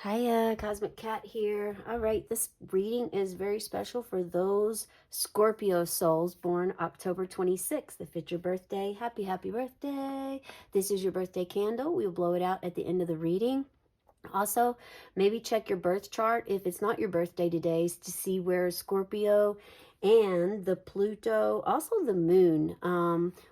Hiya, Cosmic Cat here. All right, this reading is very special for those Scorpio souls born October 26th. If it's your birthday, happy birthday. This is your birthday candle. We'll blow it out at the end of the reading. Also, maybe check your birth chart if it's not your birthday today to see where Scorpio and the Pluto, also the moon,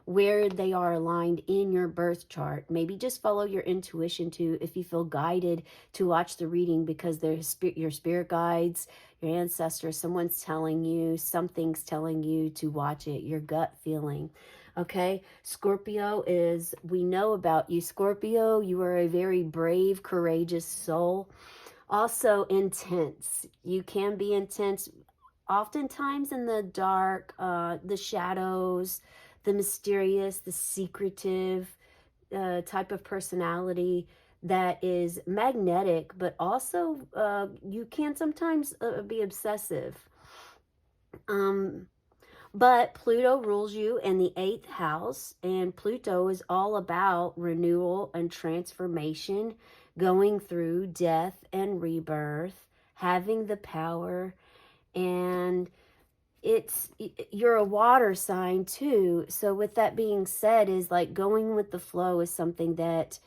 where they are aligned in your birth chart. Maybe just follow your intuition too if you feel guided to watch the reading because they're your spirit guides, your ancestors, someone's telling you, something's telling you to watch it, your gut feeling. Okay, Scorpio is, we know about you, Scorpio. You are a very brave, courageous soul. Also intense. You can be intense, oftentimes in the dark, the shadows, the mysterious, the secretive type of personality that is magnetic, but also you can sometimes be obsessive. Um, but Pluto rules you in the 8th house, and Pluto is all about renewal and transformation, going through death and rebirth, having the power, and you're a water sign too. So with that being said, is like going with the flow is something that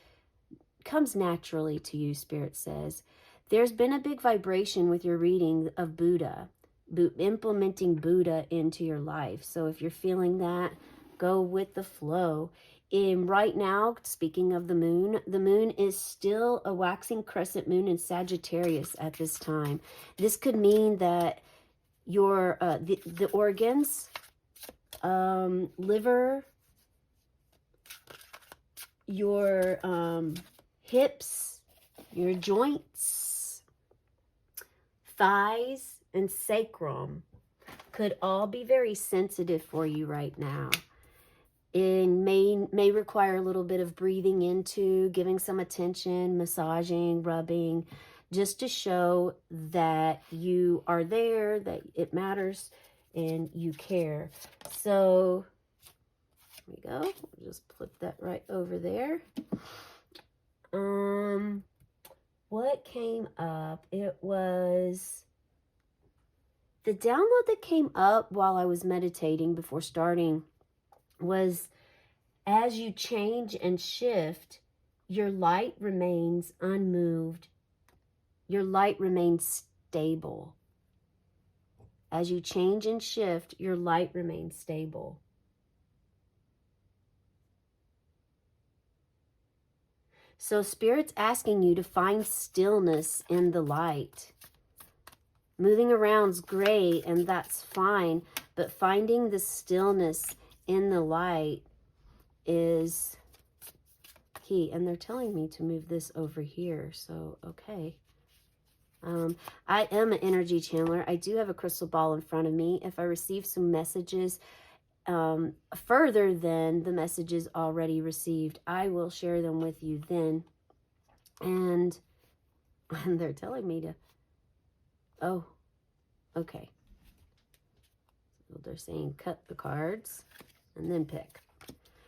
comes naturally to you, Spirit says. There's been a big vibration with your reading of Buddha, implementing Buddha into your life. So if you're feeling that, go with the flow. In right now, speaking of the moon is still a waxing crescent moon in Sagittarius at this time. This could mean that your the organs, liver, your hips, your joints, thighs, and sacrum could all be very sensitive for you right now. It may require a little bit of breathing into, giving some attention, massaging, rubbing, just to show that you are there, that it matters, and you care. So, here we go. We'll just flip that right over there. What came up? It was the download that came up while I was meditating before starting was, as you change and shift, your light remains unmoved. Your light remains stable. As you change and shift, your light remains stable. So Spirit's asking you to find stillness in the light. Moving around's great, and that's fine, but finding the stillness in the light is key. And they're telling me to move this over here, so okay. I am an energy channeler. I do have a crystal ball in front of me. If I receive some messages further than the messages already received, I will share them with you then. And they're telling me to, oh, okay. So they're saying cut the cards and then pick.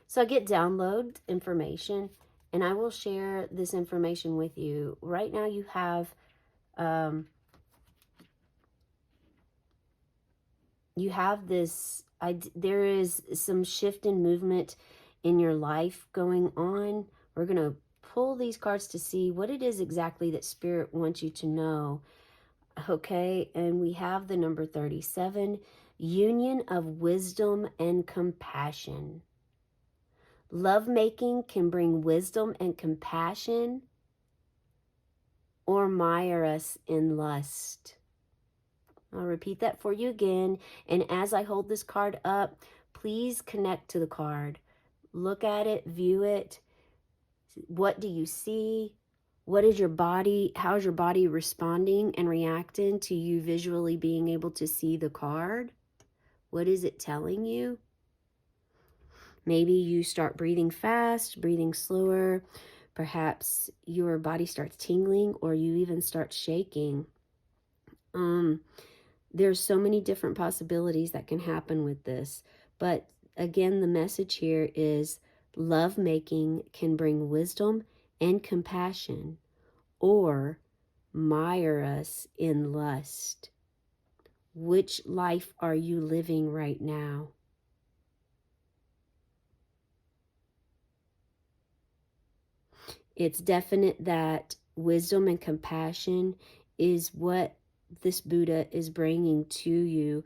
So I get download information, and I will share this information with you. Right now you have this, there is some shift in movement in your life going on. We're going to pull these cards to see what it is exactly that Spirit wants you to know. Okay, and we have the number 37, union of wisdom and compassion. Lovemaking can bring wisdom and compassion or mire us in lust. I'll repeat that for you again. And as I hold this card up, please connect to the card. Look at it, view it. What do you see? What is your body? How is your body responding and reacting to you visually being able to see the card? What is it telling you? Maybe you start breathing fast, breathing slower. Perhaps your body starts tingling, or you even start shaking. There's so many different possibilities that can happen with this. But again, the message here is love making can bring wisdom and compassion, or mire us in lust. Which life are you living right now? It's definite that wisdom and compassion is what this Buddha is bringing to you,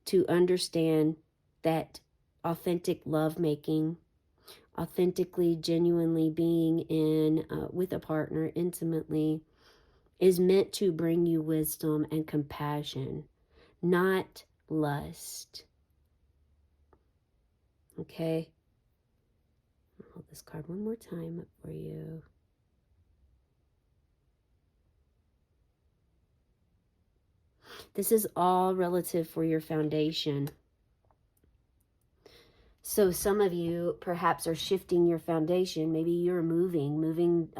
to understand that authentic lovemaking, authentically, genuinely being in with a partner intimately, is meant to bring you wisdom and compassion, not lust. Okay? I'll hold this card one more time up for you. This is all relative for your foundation. So some of you perhaps are shifting your foundation. Maybe you're moving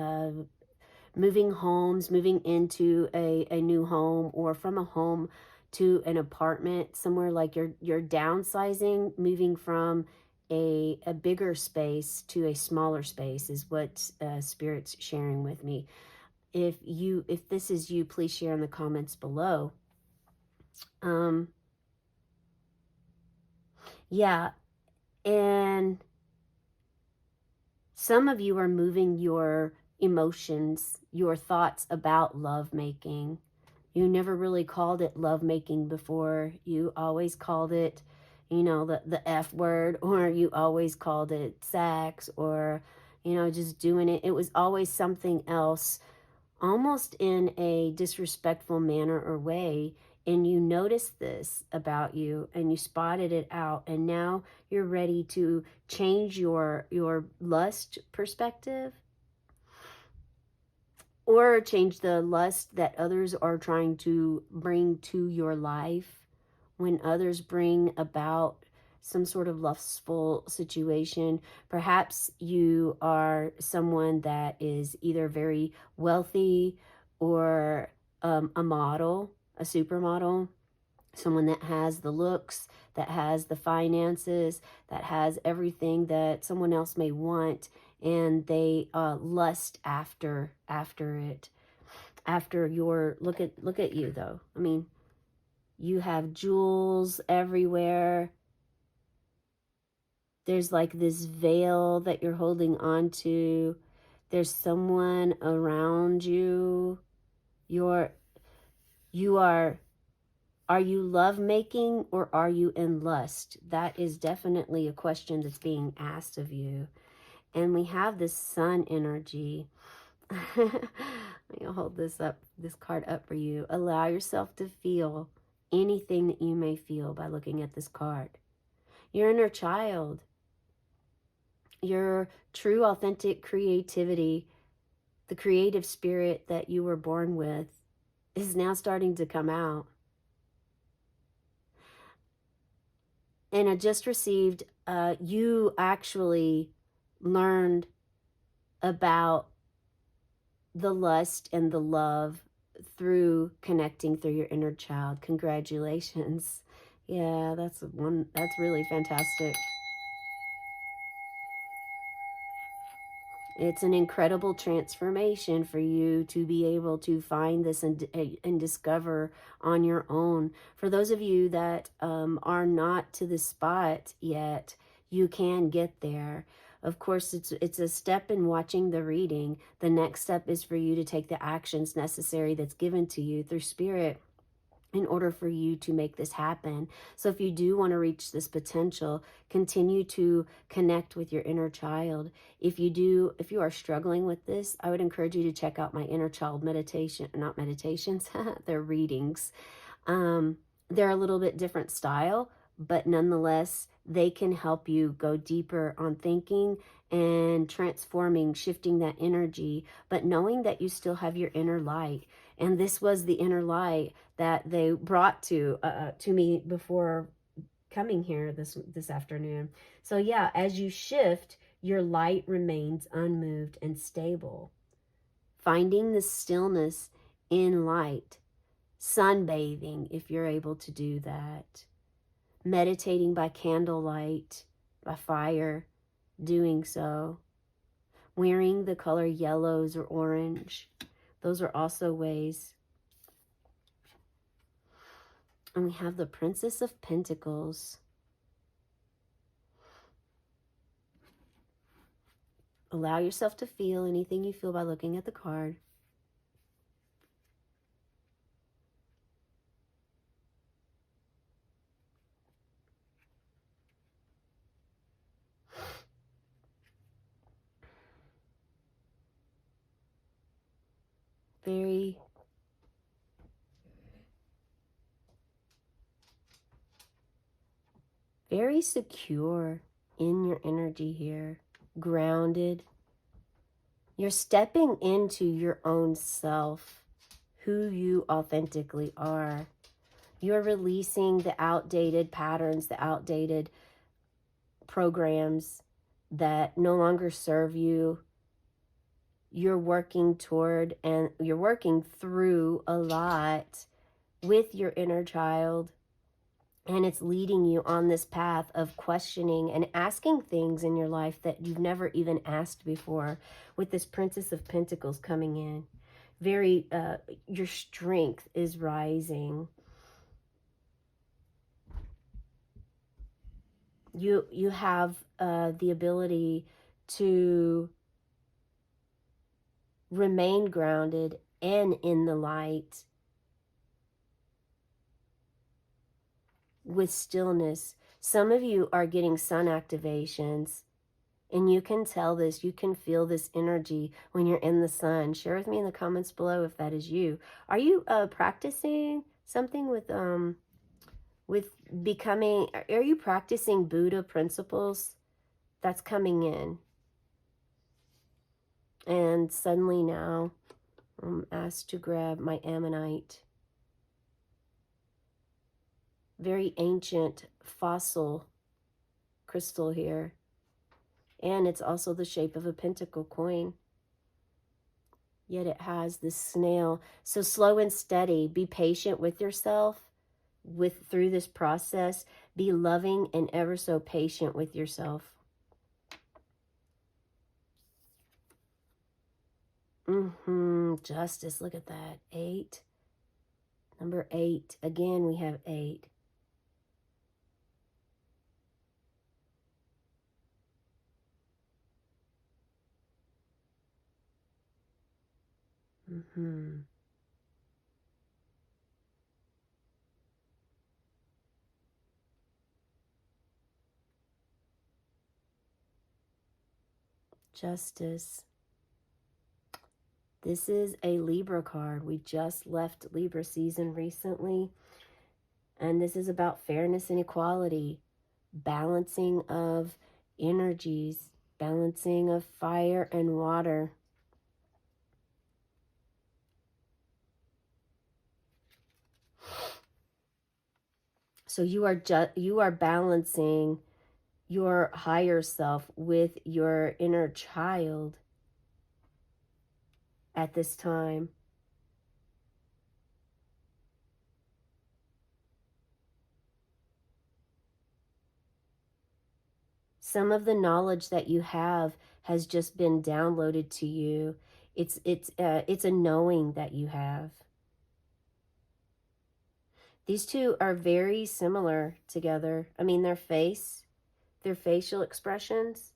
homes, moving into a new home, or from a home to an apartment somewhere, like you're downsizing, moving from a bigger space to a smaller space is what Spirit's sharing with me. If this is you, please share in the comments below. Yeah, and some of you are moving your emotions, your thoughts about lovemaking. You never really called it lovemaking before. You always called it, the F word, or you always called it sex, or, just doing it. It was always something else, almost in a disrespectful manner or way. And you noticed this about you and you spotted it out, and now you're ready to change your lust perspective, or change the lust that others are trying to bring to your life. When others bring about some sort of lustful situation, perhaps you are someone that is either very wealthy, or a model, a supermodel, someone that has the looks, that has the finances, that has everything that someone else may want, and they lust after it, after your look at you though. I mean, you have jewels everywhere. There's like this veil that you're holding on to. There's someone around you. You are you lovemaking, or are you in lust? That is definitely a question that's being asked of you. And we have this sun energy. I'll hold this card up for you. Allow yourself to feel anything that you may feel by looking at this card. Your inner child, your true authentic creativity, the creative spirit that you were born with, is now starting to come out. And I just received, you actually learned about the lust and the love through connecting through your inner child. Congratulations. Yeah, that's really fantastic. It's an incredible transformation for you to be able to find this and discover on your own. For those of you that are not to the spot yet, you can get there. Of course, it's a step in watching the reading. The next step is for you to take the actions necessary that's given to you through Spirit in order for you to make this happen. So if you do want to reach this potential, continue to connect with your inner child. If you are struggling with this, I would encourage you to check out my inner child meditation, not meditations, they're readings. They're a little bit different style, but nonetheless, they can help you go deeper on thinking and transforming, shifting that energy, but knowing that you still have your inner light. And this was the inner light that they brought to me before coming here this afternoon. So yeah, as you shift, your light remains unmoved and stable. Finding the stillness in light, sunbathing if you're able to do that, meditating by candlelight, by fire, doing so, wearing the color yellows or orange, Those are also ways. And we have the Princess of Pentacles. Allow yourself to feel anything you feel by looking at the card. Very secure in your energy here, grounded. You're stepping into your own self, who you authentically are. You're releasing the outdated patterns, the outdated programs that no longer serve you. You're working toward and you're working through a lot with your inner child. And it's leading you on this path of questioning and asking things in your life that you've never even asked before, with this Princess of Pentacles coming in. Very, your strength is rising. You have the ability to remain grounded and in the light with stillness. Some of you are getting sun activations, and you can tell this, you can feel this energy when you're in the sun. Share with me in the comments below if that is you. Are you practicing something with becoming, are you practicing Buddha principles? That's coming in. And suddenly now I'm asked to grab my ammonite. Very ancient fossil crystal here. And it's also the shape of a pentacle coin. Yet it has this snail. So slow and steady. Be patient with yourself through this process. Be loving and ever so patient with yourself. Justice. Look at that. 8. Number 8. Again, we have 8. Justice. This is a Libra card. We just left Libra season recently. And this is about fairness and equality. Balancing of energies. Balancing of fire and water. So you are balancing your higher self with your inner child at this time. Some of the knowledge that you have has just been downloaded to you. It's a knowing that you have. These two are very similar together. I mean, their facial expressions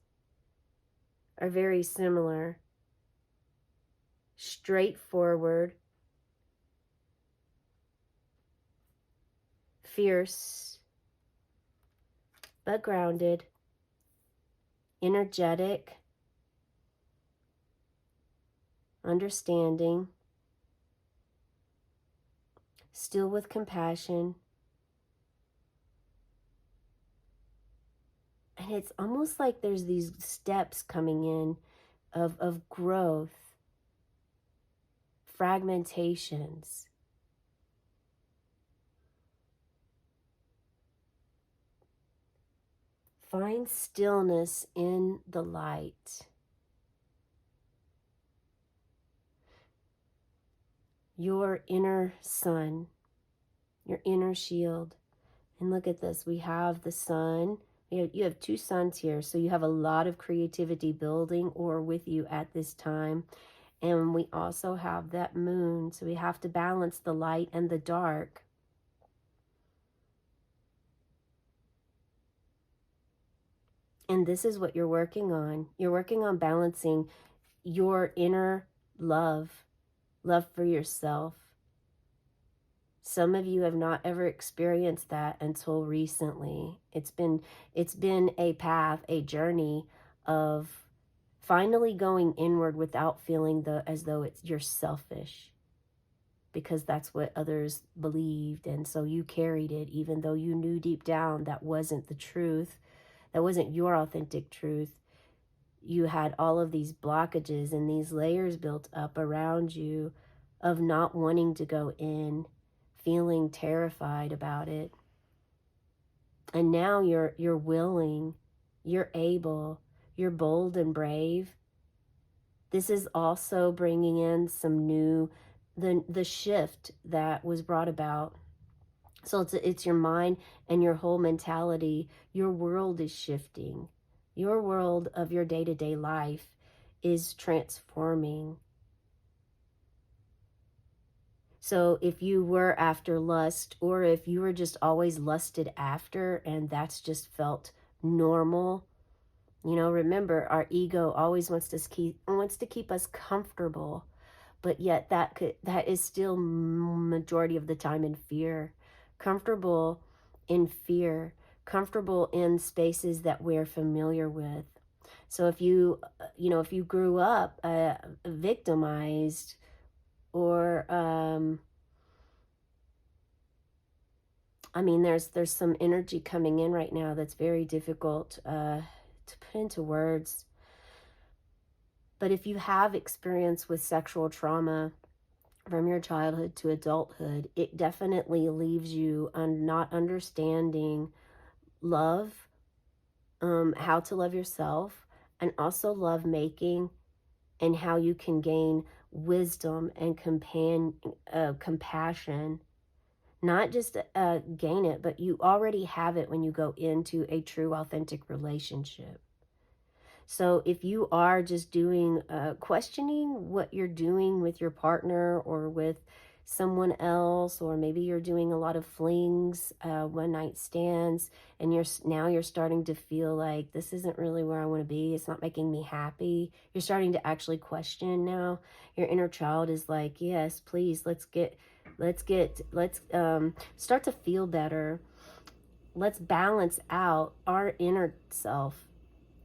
are very similar. Straightforward, fierce, but grounded, energetic, understanding, still with compassion. And it's almost like there's these steps coming in of growth, fragmentations. Find stillness in the light. Your inner sun, your inner shield. And look at this. We have the sun. You have 2 suns here. So you have a lot of creativity building or with you at this time. And we also have that moon. So we have to balance the light and the dark. And this is what you're working on. You're working on balancing your inner love for yourself. Some of you have not ever experienced that until recently. It's been a path, a journey of finally going inward without feeling as though you're selfish, because that's what others believed, and so you carried it even though you knew deep down that wasn't the truth. That wasn't your authentic truth. You had all of these blockages and these layers built up around you of not wanting to go in, feeling terrified about it. And now you're willing, you're able, you're bold and brave. This is also bringing in some new, the shift that was brought about. So it's your mind and your whole mentality. Your world is shifting. Your world of your day-to-day life is transforming. So if you were after lust, or if you were just always lusted after and that's just felt normal, remember, our ego always wants to keep us comfortable, but yet that is still majority of the time in fear. Comfortable in fear, comfortable in spaces that we're familiar with. So if you grew up victimized, or there's some energy coming in right now that's very difficult to put into words. But if you have experience with sexual trauma from your childhood to adulthood, it definitely leaves you not understanding love, how to love yourself, and also love making, and how you can gain wisdom and compassion. Not just gain it, but you already have it when you go into a true, authentic relationship. So if you are just questioning what you're doing with your partner or with someone else, or maybe you're doing a lot of flings, one night stands, and you're starting to feel like this isn't really where I want to be. It's not making me happy. You're starting to actually question now. Your inner child is like, yes, please, let's start to feel better. Let's balance out our inner self,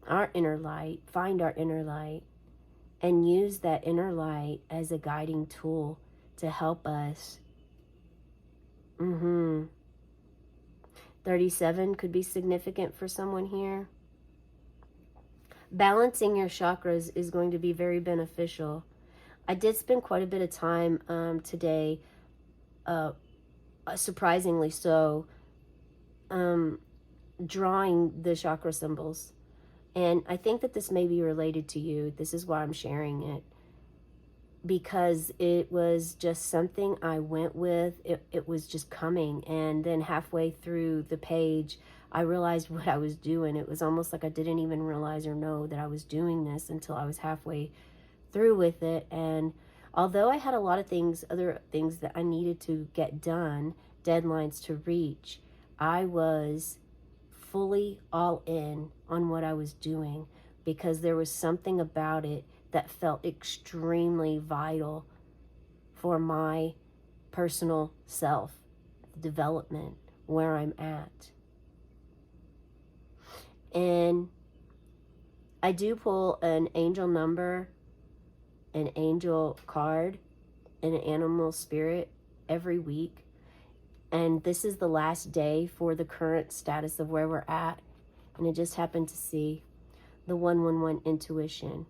our inner light, find our inner light, and use that inner light as a guiding tool to help us. 37 could be significant for someone here. Balancing your chakras is going to be very beneficial. I did spend quite a bit of time today, surprisingly so, drawing the chakra symbols. And I think that this may be related to you. This is why I'm sharing it, because it was just something I went with. It was just coming. And then halfway through the page, I realized what I was doing. It was almost like I didn't even realize or know that I was doing this until I was halfway through with it. And although I had a lot of other things that I needed to get done, deadlines to reach, I was fully all in on what I was doing, because there was something about it that felt extremely vital for my personal self development, where I'm at. And I do pull an angel number, an angel card, and an animal spirit every week. And this is the last day for the current status of where we're at. And I just happened to see the 111 intuition,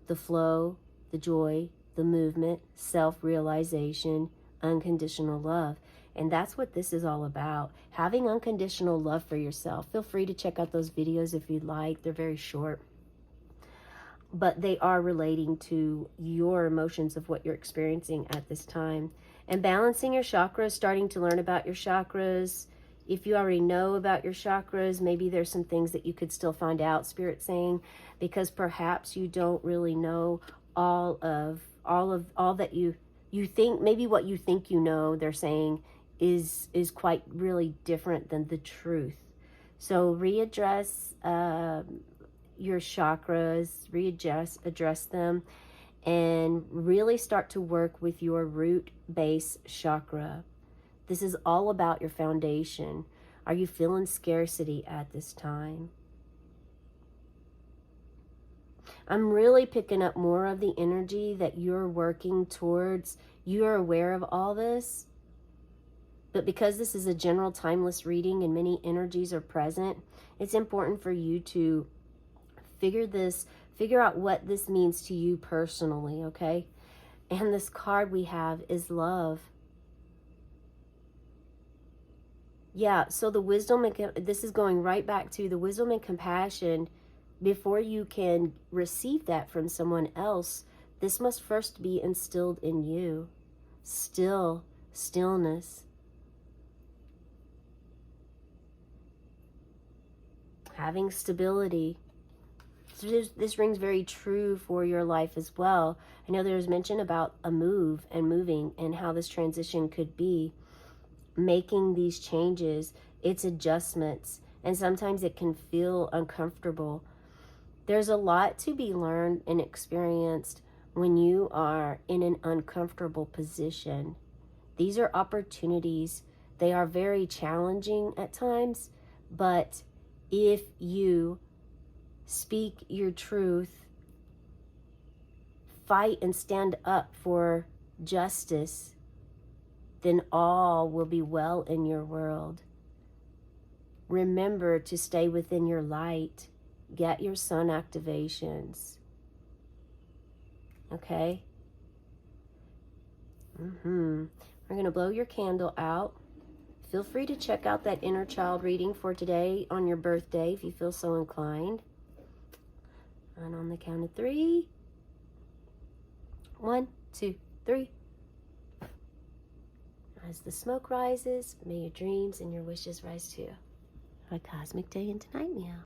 the flow, the joy, the movement, self-realization, unconditional love. And that's what this is all about. Having unconditional love for yourself. Feel free to check out those videos if you'd like. They're very short, but they are relating to your emotions of what you're experiencing at this time. And balancing your chakras, starting to learn about your chakras. If you already know about your chakras, maybe there's some things that you could still find out, Spirit saying, because perhaps you don't really know all all that you think, maybe what you think you know, they're saying is quite really different than the truth. So readdress your chakras, address them, and really start to work with your root base chakra. This is all about your foundation. Are you feeling scarcity at this time? I'm really picking up more of the energy that you're working towards. You're aware of all this, but because this is a general timeless reading and many energies are present, it's important for you to figure out what this means to you personally, okay? And this card we have is love. Yeah, so the wisdom and this is going right back to the wisdom and compassion. Before you can receive that from someone else, this must first be instilled in you. Stillness. Having stability. So this rings very true for your life as well. I know there's mention about a move and moving and how this transition could be. Making these changes, it's adjustments, and sometimes it can feel uncomfortable. There's a lot to be learned and experienced when you are in an uncomfortable position. These are opportunities. They are very challenging at times, but if you speak your truth, fight and stand up for justice, then all will be well in your world. Remember to stay within your light. Get your sun activations. Okay? We're going to blow your candle out. Feel free to check out that inner child reading for today on your birthday if you feel so inclined. And on the count of 3. 1, 2, 3. As the smoke rises, may your dreams and your wishes rise too. A cosmic day into night meow.